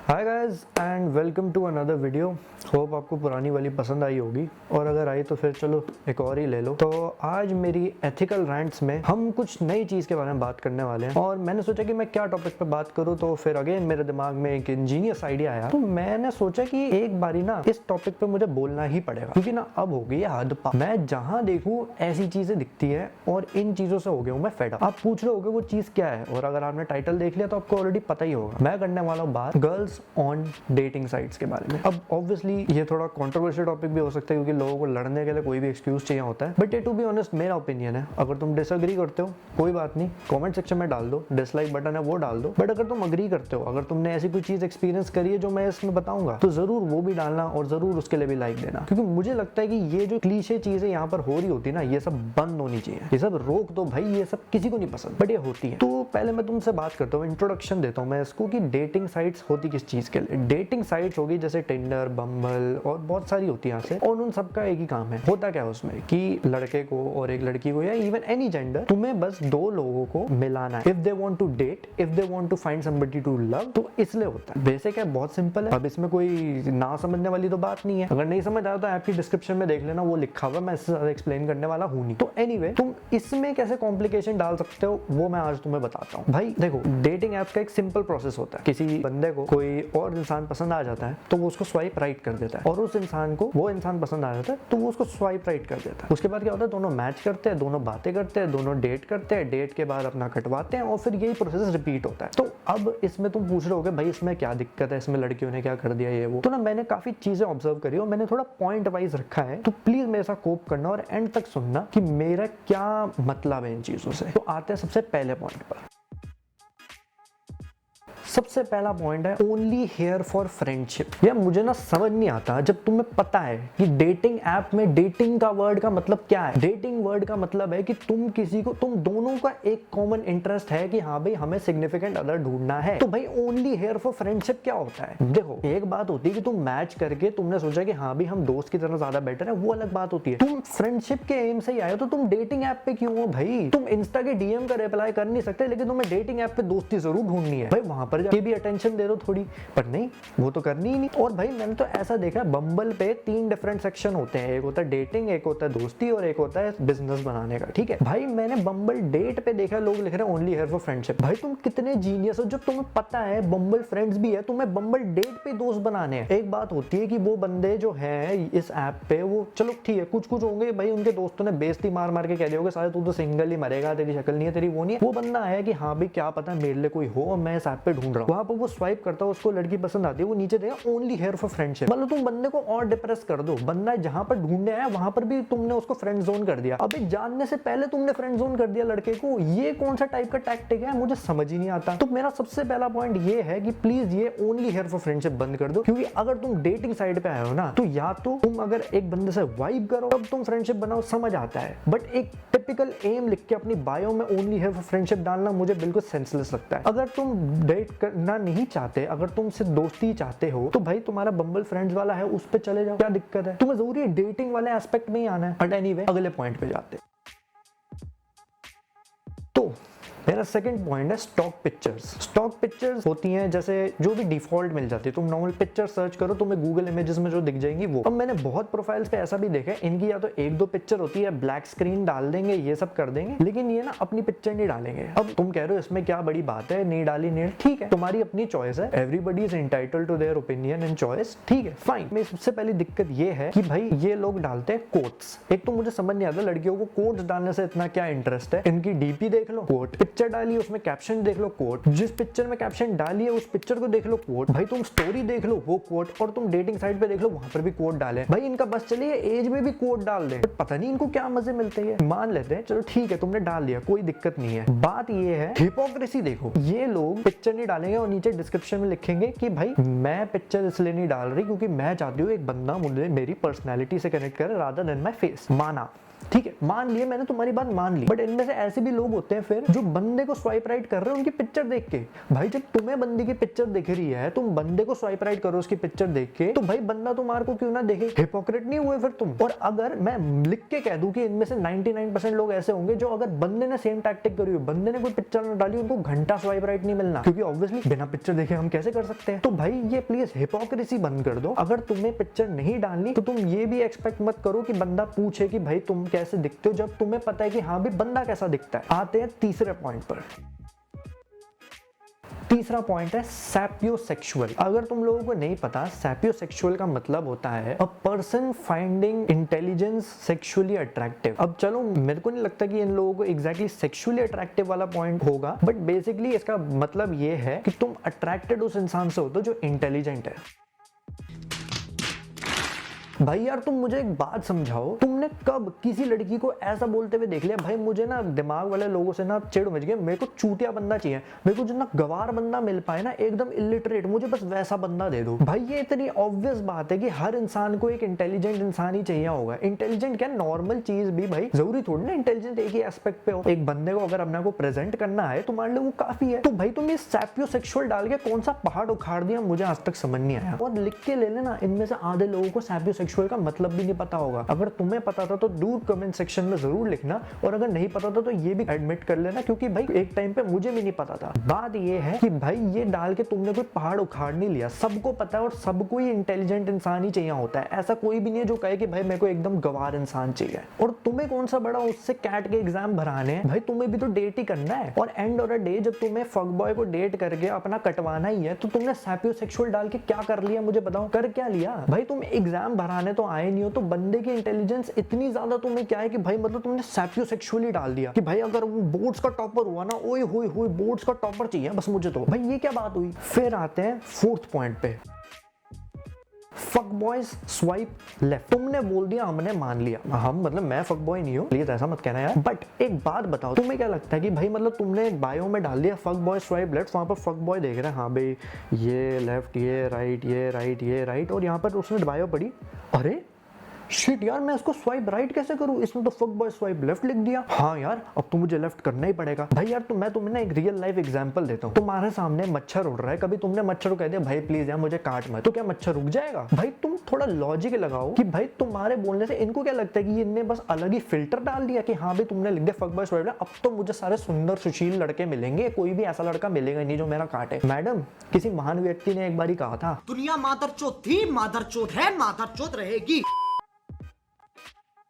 Hi guys and welcome to another video. Hope आपको पुरानी वाली पसंद आई होगी और अगर आई तो फिर चलो एक और ही ले लो। तो आज मेरी एथिकल रैंट्स में हम कुछ नई चीज़ के बारे में बात करने वाले हैं और मैंने सोचा कि मैं क्या टॉपिक पे बात करूँ, तो फिर अगेन मेरे दिमाग में एक इंजीनियस आइडिया आया। तो मैंने सोचा कि एक बारी ना इस टॉपिक पे मुझे बोलना ही पड़ेगा क्योंकि ना अब हो गई है हद पार। मैं जहाँ देखूँ ऐसी चीज़ें दिखती है और इन चीज़ों से हो गया हूँ मैं फेड अप। आप पूछ रहे होगे वो चीज़ क्या है, और अगर आपने टाइटल देख लिया तो आपको ऑलरेडी पता ही होगा। मैं करने वाला हूँ बात गर्ल्स ऑन डेटिंग साइट्स के बारे में। अब ऑब्वियसली ये थोड़ा कंट्रोवर्शियल टॉपिक भी हो सकता है क्योंकि लोगों को लड़ने के लिए कोई भी एक्सक्यूज चाहिए होता है, बट ये टू बी ऑनेस्ट मेरा ओपिनियन है। अगर तुम डिसएग्री करते हो कोई बात नहीं, कमेंट सेक्शन में डाल दो, डिसलाइक बटन है वो डाल दो। बट अगर तुम अग्री करते हो, अगर तुमने ऐसी कोई चीज एक्सपीरियंस करी है जो मैं इसमें बताऊंगा, तो जरूर वो भी डालना और जरूर उसके लिए भी लाइक देना, क्योंकि मुझे लगता है कि ये जो क्लीशे चीजें यहाँ पर हो रही होती ना, ये सब बंद होनी चाहिए। ये सब रोक दो भाई, ये सब किसी को नहीं पसंद बट ये होती है। तो पहले मैं तुमसे बात करता हूँ, इंट्रोडक्शन देता हूँ मैं इसको कि डेटिंग साइट्स होती किस चीज के लिए। डेटिंग साइट्स होगी जैसे टिंडर, बम्बल और बहुत सारी होती है यहाँ से, और उन सबका एक ही काम है। होता क्या है उसमें कि लड़के को और एक लड़की को या इवन एनी जेंडर, तुम्हें बस दो लोगों को मिलाना है। If they want to date, if they want to find somebody to love, तो इसलिए होता है। बेसिक है, बहुत सिंपल है। अब इसमें कोई ना समझने वाली तो बात नहीं है। अगर नहीं समझ आया तो ऐप की डिस्क्रिप्शन में देख लेना, वो लिखा हुआ, मैं इससे ज्यादा एक्सप्लेन करने वाला हूं नहीं। तो एनीवे, तुम इसमें कैसे कॉम्प्लिकेशन डाल सकते हो वो मैं आज तुम्हें बताता हूँ। भाई देखो, डेटिंग ऐप का एक सिंपल प्रोसेस होता है। किसी बंदे को कोई और इंसान पसंद आ जाता है तो वो उसको स्वाइप राइट कर देता है, और उस इंसान को वो इंसान पसंद आ जाता है तो वो उसको स्वाइप राइट कर देता है। उसके बाद क्या होता है, दोनों मैच करते हैं, दोनों बातें करते हैं, दोनों डेट करते हैं, डेट के बाद अपना कटवाते हैं और फिर यही प्रोसेस रिपीट होता है। तो अब इसमें तुम पूछ रहे होगे भाई इसमें क्या दिक्कत है, इसमें लड़कियों ने क्या कर दिया ये वो। तो ना मैंने काफी चीजें ऑब्जर्व करी और मैंने थोड़ा पॉइंट वाइज रखा है, तो प्लीज मेरे साथ कोप करना और एंड तक सुनना कि मेरा क्या मतलब है इन चीजों से। तो आते हैं सबसे पहले पॉइंट पर। सबसे पहला पॉइंट है ओनली हेयर फॉर फ्रेंडशिप। यार मुझे ना समझ नहीं आता, जब तुम्हें पता है कि डेटिंग ऐप में डेटिंग का वर्ड का मतलब क्या है। डेटिंग वर्ड का मतलब है कि तुम किसी को, तुम दोनों का एक कॉमन इंटरेस्ट है कि हाँ भाई हमें सिग्निफिकेंट अदर ढूंढना है। तो भाई ओनली हेयर फॉर फ्रेंडशिप क्या होता है? देखो, एक बात होती है कि तुम मैच करके तुमने सोचा कि हाँ भाई हम दोस्त की तरह ज्यादा बेटर है, वो अलग बात होती है। तुम फ्रेंडशिप के एम से ही आए हो तो तुम डेटिंग ऐप पे क्यों हो भाई? तुम इंस्टा के डीएम का रिप्लाई कर नहीं सकते, लेकिन तुम्हें डेटिंग ऐप पे दोस्ती जरूर ढूंढनी है। भाई वहां पर जाके भी अटेंशन दे दो थोड़ी, पर नहीं, वो तो करनी ही नहीं। और भाई मैंने तो ऐसा देखा है, बम्बल पे 3 डिफरेंट सेक्शन होते हैं। एक होता है डेटिंग, एक होता है दोस्ती और एक होता है बिजनेस बनाने का। ठीक है भाई, मैंने बम्बल डेट पे देखा लोग लिख रहे हैं ओनली हेयर फॉर फ्रेंडशिप। भाई तुम कितने जीनियस हो जब तुम्हें पता है बम्बल फ्रेंड्स भी है, तुम्हें बम्बल डेट पे दोस्त बनाने हैं। एक बात होती है कि वो बंदे जो है इस ऐप पे, वो चलो ठीक है, कुछ कुछ होंगे भाई उनके दोस्तों ने बेइज्जती मार मार के कह दिया होगा साले तू तो सिंगल ही मरेगा, तेरी शक्ल नहीं है, तेरी वो नहीं है। वो बंदा है कि हाँ भाई क्या पता मेरे लिए कोई हो और मैं इस ऐप पे ढूंढ रहा हूँ। वहां पर वो स्वाइप करता है, उसको लड़की पसंद आती है, वो नीचे देगा ओनली हेयर फॉर फ्रेंडशिप। मतलब तुम बंदे को और डिप्रेस कर दो, बंदा जहां पर ढूंढने आया वहां पर भी तुमने उसको फ्रेंड जोन कर दिया। अबे जानने से पहले तुमने फ्रेंड जोन कर दिया लड़के को। ये कौन सा टाइप का टैक्टिक है, मुझे समझ ही नहीं आता। तो मेरा सबसे पहला पॉइंट ये है कि प्लीज ये ओनली हेयर फॉर फ्रेंडशिप बंद कर दो, क्योंकि अगर तुम डेटिंग साइड पे आए हो ना, तो या तो तुम अगर एक बंदे से वाइब करो तब तुम फ्रेंडशिप बनाओ, समझ आता है, बट एक टिपिकल एम लिख के अपनी बायो में ओनली हेयर फॉर फ्रेंडशिप डालना मुझे बिल्कुल सेंसलेस लगता है। अगर तुम डेट करना नहीं चाहते, अगर तुम सिर्फ दोस्ती चाहते हो, तो भाई तुम्हारा बम्बल फ्रेंड्स वाला है उस पे चले जाओ, क्या दिक्कत है? तुम्हें जरूरी है डेटिंग वाले एस्पेक्ट में ही आना है। बट एनीवे, अगले पॉइंट पे जाते। तो मेरा सेकंड पॉइंट है स्टॉक पिक्चर्स। स्टॉक पिक्चर्स होती हैं जैसे जो भी डिफॉल्ट मिल जाती है, तुम नॉर्मल पिक्चर सर्च करो तुम्हें गूगल इमेजेस में जो दिख जाएंगी वो। अब मैंने बहुत प्रोफाइल्स पे ऐसा भी देखा है, इनकी या तो 1-2 पिक्चर होती है, ब्लैक स्क्रीन डाल देंगे, ये सब कर देंगे, लेकिन ये ना अपनी पिक्चर नहीं डालेंगे। अब तुम कह रहे हो इसमें क्या बड़ी बात है, नहीं डाली नहीं, ठीक है, तुम्हारी अपनी चॉइस है, everybody is entitled to their opinion and choice, ठीक है फाइन। मेरी सबसे पहली दिक्कत ये है कि भाई ये लोग डालते हैं कोट्स। एक तो मुझे समझ नहीं आता लड़कियों को कोट्स डालने से इतना क्या इंटरेस्ट है। इनकी डीपी देख लो, कोट, पिक्चर डाली उसमें कैप्शन देख लो, कोट, जिस पिक्चर में कैप्शन डाली है उस पिक्चर को देख लो, कोट, भाई तुम स्टोरी देख लो वो कोट, और तुम डेटिंग साइट पे देख लो वहां पर भी कोट डाले। भाई इनका बस चलिए एज में भी कोट डाल दे, पता नहीं इनको क्या मजे मिलते हैं। मान लेते हैं चलो ठीक है तुमने डाल दिया, कोई दिक्कत नहीं है। बात ये है हिपोक्रेसी देखो, ये लोग पिक्चर नहीं डालेंगे और नीचे डिस्क्रिप्शन में लिखेंगे कि भाई मैं पिक्चर इसलिए नहीं डाल रही क्योंकि मैं चाहती हूँ एक बंदा मुझे मेरी पर्सनैलिटी से कनेक्ट करे रादर देन माई फेस। माना ठीक है, मान लिया मैंने, तुम्हारी बात मान ली, बट इनमें से ऐसे भी लोग होते हैं फिर जो बंदे को स्वाइप राइट कर रहे हैं उनकी पिक्चर देख के। भाई जब तुम्हें बंदी की पिक्चर दिख रही है, तुम बंदे को स्वाइप राइट करो उसकी पिक्चर देख के, तो भाई बंदा तुम्हारे को क्यों ना देखे? हिपोक्रेट नहीं हुए फिर तुम? और अगर मैं लिख के कह दूं कि इनमें से 99% लोग ऐसे होंगे जो अगर बंदे ने सेम टैक्टिक करी हो, बंदे ने कोई पिक्चर ना डाली, उनको घंटा स्वाइप राइट नहीं मिलना, क्योंकि ऑब्वियसली बिना पिक्चर देखे हम कैसे कर सकते हैं? तो भाई ये प्लीज हिपोक्रेसी बंद कर दो। अगर तुम्हें पिक्चर नहीं डालनी तो तुम ये भी एक्सपेक्ट मत करो कि बंदा पूछे कि भाई तुम कैसे दिखते हो, जब तुम्हें पता है कि हाँ भी बंदा कैसा दिखता है। आते हैं तीसरे पॉइंट पर। तीसरा पॉइंट है सैपियोसेक्सुअल। अगर तुम लोगों को नहीं पता, सैपियोसेक्सुअल का मतलब होता है a person finding intelligence sexually attractive. अब चलो, मेरे को नहीं लगता कि इन लोगों को एग्जैक्टली सेक्सुअली अट्रैक्टिव वाला पॉइंट होगा, बट बेसिकली इसका मतलब ये है कि तुम अट्रैक्टेड उस इंसान से होते हो जो इंटेलिजेंट है। भाई यार तुम मुझे एक बात समझाओ, तुमने कब किसी लड़की को ऐसा बोलते हुए देख लिया, भाई मुझे ना दिमाग वाले लोगों से ना चिढ़ मच गया, मेरे को चूतिया बंदा चाहिए, मेरे को जितना गवार बंदा मिल पाए ना, एकदम इलिटरेट, मुझे बस वैसा बंदा दे दो। भाई ये इतनी ऑब्वियस बात है कि हर इंसान को एक इंटेलिजेंट इंसान ही चाहिए होगा। इंटेलिजेंट क्या, नॉर्मल चीज भी भाई जरूरी थोड़ी ना इंटेलिजेंट एक ही एस्पेक्ट पे हो। एक बंदे को अगर अपने को प्रेजेंट करना है तुम्हारे लिए वो काफी है। तो भाई तुम ये सैपियोसेक्सुअल डाल के कौन सा पहाड़ उखाड़ दिया, मुझे आज तक समझ नहीं आया। और लिख के ले लेना, इनमें से आधे लोगों को सैपियोसेक्सुअल का मतलब भी नहीं पता होगा। अगर तुम्हें पता था तो दूर कमेंट सेक्शन में जरूर लिखना, और अगर नहीं पता था तो ये भी एडमिट कर लेना, क्योंकि भाई एक टाइम पे मुझे भी नहीं पता था। बात ये है कि भाई ये डाल के तुमने कोई पहाड़ उखाड़ नहीं लिया, सबको पता है और सबको ही इंटेलिजेंट इंसान ही चाहिए होता है। ऐसा कोई भी नहीं है जो कहे कि भाई मेरे को एकदम गवार इंसान चाहिए। और तुम्हें कौन सा बड़ा उससे कैट के एग्जाम भराने हैं, भाई तुम्हें भी तो डेट ही करना है। और एंड ऑफ द डे जब तुम्हें फक बॉय को डेट करके अपना कटवाना ही है, तो तुमने सैपियोसेक्सुअल डाल के क्या कर लिया, मुझे बताओ, कर क्या लिया? भाई तुम एग्जाम भराने तो आए नहीं हो, तो बंदे की इंटेलिजेंस इतनी ज्यादा तुम्हें क्या है कि भाई मतलब तुमने सैपियोसेक्सुअली डाल दिया कि भाई अगर वो बोर्ड्स का टॉपर हुआ ना, ओए होए होए बोर्ड्स का टॉपर चाहिए बस मुझे। तो भाई ये क्या बात हुई? फिर आते हैं फोर्थ पॉइंट पे, फक बॉयज स्वाइप लेफ्ट। तुमने बोल दिया, हमने मान लिया, हम मतलब मैं फक बॉय नहीं हूँ, प्लीज ऐसा मत कहना यार। बट एक बात बताओ, तुम्हें क्या लगता है कि भाई मतलब तुमने बायो में डाल दिया फक बॉय स्वाइप लेफ्ट, वहां पर फक बॉय देख रहा है, हाँ भाई ये लेफ्ट, ये राइट, ये राइट, ये राइट, और यहाँ पर उसने बायो पढ़ी, अरे शिट यार मैं इसको स्वाइप राइट कैसे करूं, इसमें तो फक बॉय स्वाइप लेफ्ट लिख दिया। हाँ यार अब तो मुझे लेफ्ट करना ही पड़ेगा। भाई यार मैं तुम्हें ना एक रियल लाइफ एग्जांपल देता हूँ। तुम्हारे सामने मच्छर उड़ रहा है, कभी तुमने मच्छर को कह दिया भाई प्लीज यार मुझे काट मत, तो क्या मच्छर रुक जाएगा? भाई तुम थोड़ा लॉजिक लगाओ कि भाई तुम्हारे बोलने से इनको क्या लगता है कि इनने बस अलग ही फिल्टर डाल दिया कि हाँ भाई तुमने लिख दिया फक बॉय स्वाइप लेफ्ट, अब तो मुझे सारे सुंदर सुशील लड़के मिलेंगे, कोई भी ऐसा लड़का मिलेगा नहीं जो मेरा काटे। मैडम किसी महान व्यक्ति ने एक बार ही कहा था, दुनिया मादरचोद थी, मादरचोद है, मादरचोद रहेगी,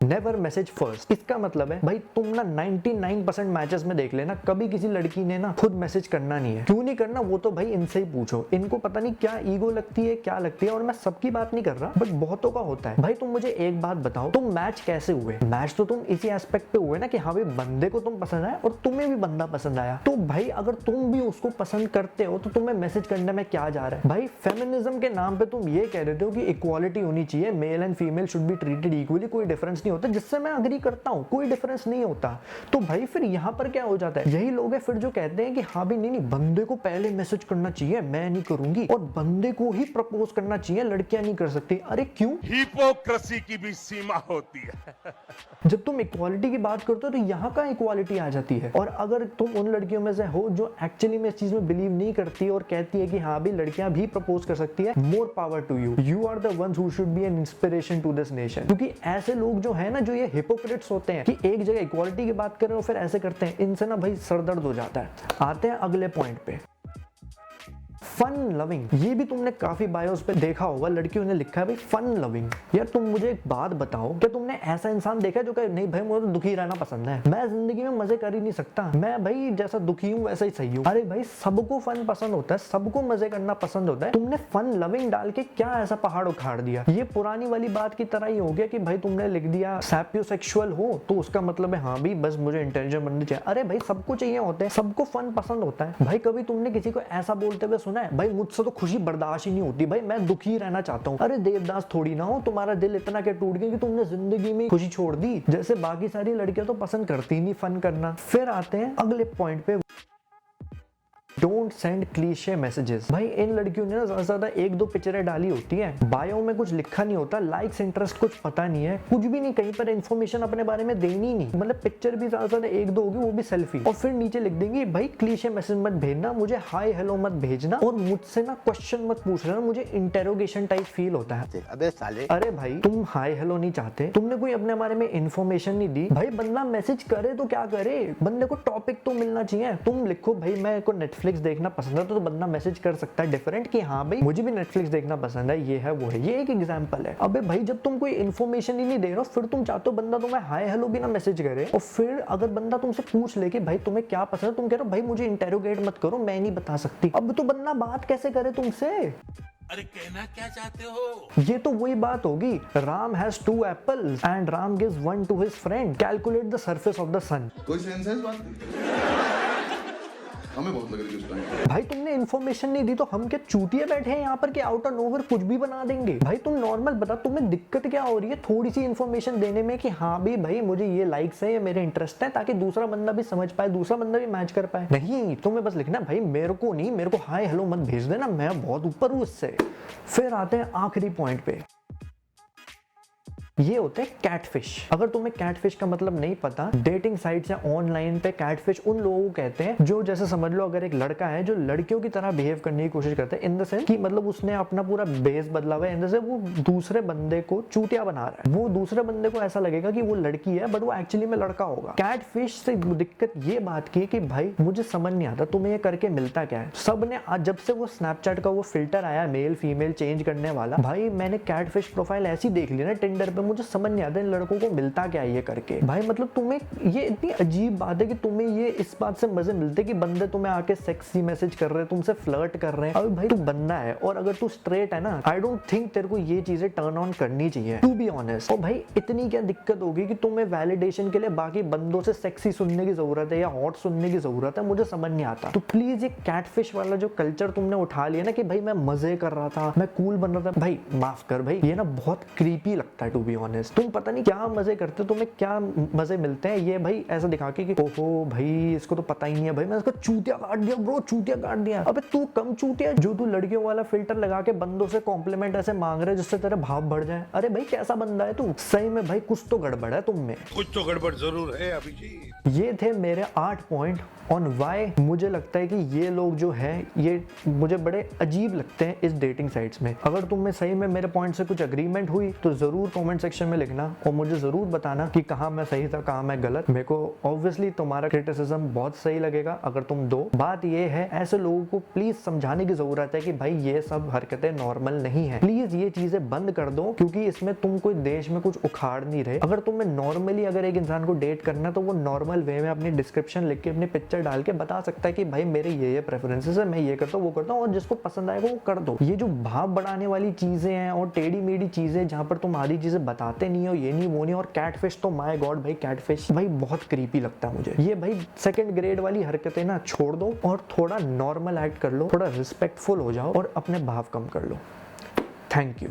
नेवर मैसेज फर्स्ट। इसका मतलब है भाई तुम ना 99% मैचेस में देख लेना, कभी किसी लड़की ने ना खुद मैसेज करना नहीं है। क्यों नहीं करना, वो तो भाई इनसे ही पूछो। इनको पता नहीं क्या ईगो लगती है, क्या लगती है, और मैं सबकी बात नहीं कर रहा बट बहुतों का होता है। भाई तुम मुझे एक बात बताओ, तुम मैच कैसे हुए? मैच तो तुम इसी एस्पेक्ट पे हुए ना कि हाँ भाई बंदे को तुम पसंद आया और तुम्हें भी बंदा पसंद आया। तो भाई अगर तुम भी उसको पसंद करते हो तो तुम्हें मैसेज करने में क्या जा रहा है? भाई फेमिनिज्म के नाम पे तुम ये कह देते हो कि इक्वालिटी होनी चाहिए, male and female should be treated equally, कोई डिफरेंस नहीं होता, जिससे मैं अग्री करता हूं, कोई डिफरेंस नहीं होता। तो भाई फिर यहां पर क्या हो जाता है, यही लोग हैं फिर जो कहते हैं कि हाँ भाई नहीं बंदे को पहले मैसेज करना चाहिए, मैं नहीं करूंगी, और बंदे को ही प्रपोज करना चाहिए, लड़कियां नहीं कर सकती। अरे क्यों? हिपोक्रेसी की भी सीमा होती है। जब तुम इक्वालिटी की बात करते हो तो यहाँ का इक्वालिटी आ जाती है। और अगर तुम उन लड़कियों में से हो जो एक्चुअली में इस चीज में बिलीव नहीं करती और कहती है कि हाँ भी लड़कियां भी प्रपोज कर सकती है, more power to you, you are the ones who should be an inspiration to this nation. क्योंकि ऐसे लोग जो है ना, जो ये हिपोक्रेट्स होते हैं कि एक जगह इक्वालिटी की बात करें और फिर ऐसे करते हैं, इनसे ना भाई सरदर्द हो जाता है। आते हैं अगले पॉइंट पे, फन लविंग। ये भी तुमने काफी बायोस पे देखा होगा, लड़कियों ने लिखा है भाई फन लविंग। यार तुम मुझे एक बात बताओ, क्या तुमने ऐसा इंसान देखा है जो कहे नहीं भाई मुझे तो दुखी रहना पसंद है, मैं जिंदगी में मजे कर ही नहीं सकता, मैं भाई जैसा दुखी हूँ वैसा ही सही हूँ? अरे भाई सबको फन पसंद होता है, सबको मजे करना पसंद होता है, तुमने फन लविंग डाल के क्या ऐसा पहाड़ उखाड़ दिया? ये पुरानी वाली बात की तरह ही हो गया कि भाई तुमने लिख दिया सैपियोसेक्सुअल हो तो उसका मतलब है हाँ भी बस मुझे इंटेलिजेंट बनना चाहिए। अरे भाई सबको चाहिए होते हैं, सबको फन पसंद होता है। भाई कभी तुमने किसी को ऐसा बोलते हुए सुना है भाई मुझसे तो खुशी बर्दाश्त ही नहीं होती, भाई मैं दुखी रहना चाहता हूँ? अरे देवदास थोड़ी ना हो, तुम्हारा दिल इतना क्या टूट गया कि तुमने जिंदगी में खुशी छोड़ दी? जैसे बाकी सारी लड़कियां तो पसंद करती नहीं फन करना। फिर आते हैं अगले पॉइंट पे, डोंट सेंड क्लीशे मैसेजेस। भाई इन लड़कियों ने ना ज्यादा से ज्यादा 1-2 पिक्चरें डाली होती है, बायो में कुछ लिखा नहीं होता, लाइक्स इंटरेस्ट कुछ पता नहीं है, कुछ भी नहीं, कहीं पर इन्फॉर्मेशन अपने बारे में देनी नहीं, मतलब पिक्चर भी ज्यादा से ज्यादा 1-2 होगी, वो भी सेल्फी, और फिर नीचे लिख देंगे भाई क्लीशे मैसेज मत भेजना, मुझे हाय हेलो मत भेजना, और मुझसे ना क्वेश्चन मत पूछ लेना, मुझे इंटेरोगेशन टाइप फील होता है। अबे साले, अरे भाई तुम हाय हेलो नहीं चाहते, तुमने कोई अपने बारे में इन्फॉर्मेशन नहीं दी, भाई बंदा मैसेज करे तो क्या करे, बंदे को टॉपिक तो मिलना चाहिए। तुम लिखो भाई मेरे को नेटफ्लिक्स देखना पसंद है, तो बंदा मैसेज कर सकता है डिफरेंट कि हाँ भाई मुझे भी नेटफ्लिक्स देखना पसंद है, ये है वो है, ये एक एग्जांपल है। अबे भाई जब तुम कोई इन्फॉर्मेशन ही नहीं दे रहे हो, फिर तुम चाहते हो बंदा तुम्हें हाय हेलो भी ना मैसेज करे, और फिर अगर बंदा तुमसे पूछ ले कि भाई तुम्हें क्या पसंद है, तुम कह रहे हो भाई मुझे इंटेरोगेट मत करो, मैं नहीं बता सकती। अब तो बंदा बात कैसे करे तुमसे? अरे कहना क्या चाहते हो? ये तो वही बात होगी, Ram has 2 apples and Ram gives 1 to his friend, calculate the surface of the sun. कोई सेंस है इस बात की? हमें बहुत लग रही है उस टाइम। भाई तुमने इन्फॉर्मेशन नहीं दी तो हम क्या चूतिए बैठे हैं यहाँ पर कि आउट ऑफ नोवेयर कुछ भी बना देंगे? भाई तुम नॉर्मल बता, तुम्हें दिक्कत क्या हो रही है थोड़ी सी इन्फॉर्मेशन देने में कि हाँ भी भाई मुझे ये लाइक्स है, ये मेरे इंटरेस्ट है, ताकि दूसरा बंदा भी समझ पाए, दूसरा बंदा भी मैच कर पाए। नहीं, तुम्हें बस लिखना भाई मेरे को नहीं, मेरे को हाय हेलो मत भेज देना, मैं बहुत ऊपर हूँ इससे। फिर आते हैं आखिरी पॉइंट पे, ये होते हैं कैटफिश। अगर तुम्हें कैटफिश का मतलब नहीं पता, डेटिंग साइट्स या ऑनलाइन पे कैटफिश उन लोगों को कहते हैं जो, जैसे समझ लो अगर एक लड़का है जो लड़कियों की तरह बिहेव करने की कोशिश करता है, इन द सेंस कि मतलब उसने अपना पूरा बेस बदला हुआ है, इन द सेंस वो दूसरे बंदे को चूतिया बना रहा है, वो दूसरे बंदे को ऐसा लगेगा कि वो लड़की है बट वो एक्चुअली में लड़का होगा। कैटफिश से दिक्कत ये बात की कि भाई मुझे समझ नहीं आता तुम्हें ये करके मिलता क्या है। सब ने आज जब से वो स्नैपचैट का वो फिल्टर आया मेल फीमेल चेंज करने वाला, भाई मैंने कैटफिश प्रोफाइल ऐसी देख ली ना टिंडर पे, मुझे समझ नहीं आता इन लड़कों को मिलता क्या है ये करके। भाई मतलब तुम्हें ये इतनी अजीब बात है कि तुम्हें ये इस बात से मजे मिलते कि बंदे तुम्हें आके सेक्सी मैसेज कर रहे हैं, तुमसे फ्लर्ट कर रहे हैं। अभी भाई तू बंदा है और अगर तू स्ट्रेट है ना, आई डोंट थिंक तेरे को ये चीजें टर्न ऑन करनी चाहिए, टू बी ऑनेस्ट। और भाई इतनी क्या दिक्कत होगी कि तुम्हें वैलिडेशन के लिए बाकी बंदों से सेक्सी सुनने की जरूरत है या हॉट सुनने की जरूरत है, मुझे समझ नहीं आता। तो प्लीज ये कैटफिश वाला जो कल्चर तुमने उठा लिया ना कि भाई मैं मजे कर रहा था, मैं कूल बन रहा था, भाई माफ कर भाई, ये ना बहुत क्रीपी लगता है टू बी ऑनेस्ट। तुम पता नहीं क्या मजे करते हो, तुम्हें क्या मजे मिलते हैं ये भाई ऐसा दिखा के कि ओहो भाई इसको तो पता ही नहीं है, भाई मैं इसको चूतिया काट दिया ब्रो, चूतिया काट दिया। अबे तू कम चूतिया जो तू लड़कियों वाला फिल्टर लगा के बंदों से कॉम्प्लीमेंट ऐसे मांग रहे जिससे तेरे भाव बढ़ जाए। अरे भाई कैसा बंदा है तू? सही में भाई कुछ तो गड़बड़ है तुम में। कुछ तो गड़बड़ जरूर है अभिजीत। ये थे मेरे 8 पॉइंट ऑन वाई मुझे लगता है कि ये लोग जो है ये मुझे बड़े अजीब लगते हैं इस डेटिंग साइट्स में। अगर तुम में सही में मेरे पॉइंट से कुछ अग्रीमेंट हुई तो जरूर कमेंट सेक्शन में लिखना और मुझे जरूर बताना कि कहाँ मैं सही था कहाँ मैं गलत। मेरे को ऑब्वियसली तुम्हारा क्रिटिसिज्म बहुत सही लगेगा अगर तुम दो। बात ये है ऐसे लोगों को प्लीज समझाने की जरूरत है कि भाई ये सब हरकतें नॉर्मल नहीं है, प्लीज ये चीजें बंद कर दो, क्योंकि इसमें तुम कोई देश में कुछ उखाड़ नहीं रहे। अगर तुम्हें नॉर्मली अगर एक इंसान को डेट करना है तो वो नॉर्मल वे में अपनी डिस्क्रिप्शन लिख के अपनी पिक्चर डाल के बता सकता है कि भाई मेरे ये प्रेफरेंसेस है, मैं ये करता हूँ वो करता हूँ, और जिसको पसंद आएगा वो कर दो। ये जो भाव बढ़ाने वाली चीजें हैं और टेढ़ी मेढ़ी चीजें जहां पर तुम आधी चीजें बताते नहीं हो, ये नहीं वो नहीं, और कैटफिश तो माय गॉड भाई कैटफिश भाई बहुत क्रीपी लगता है मुझे। ये भाई सेकंड ग्रेड वाली हरकतें ना छोड़ दो और थोड़ा नॉर्मल एक्ट कर लो, थोड़ा रिस्पेक्टफुल हो जाओ और अपने भाव कम कर लो। Thank you.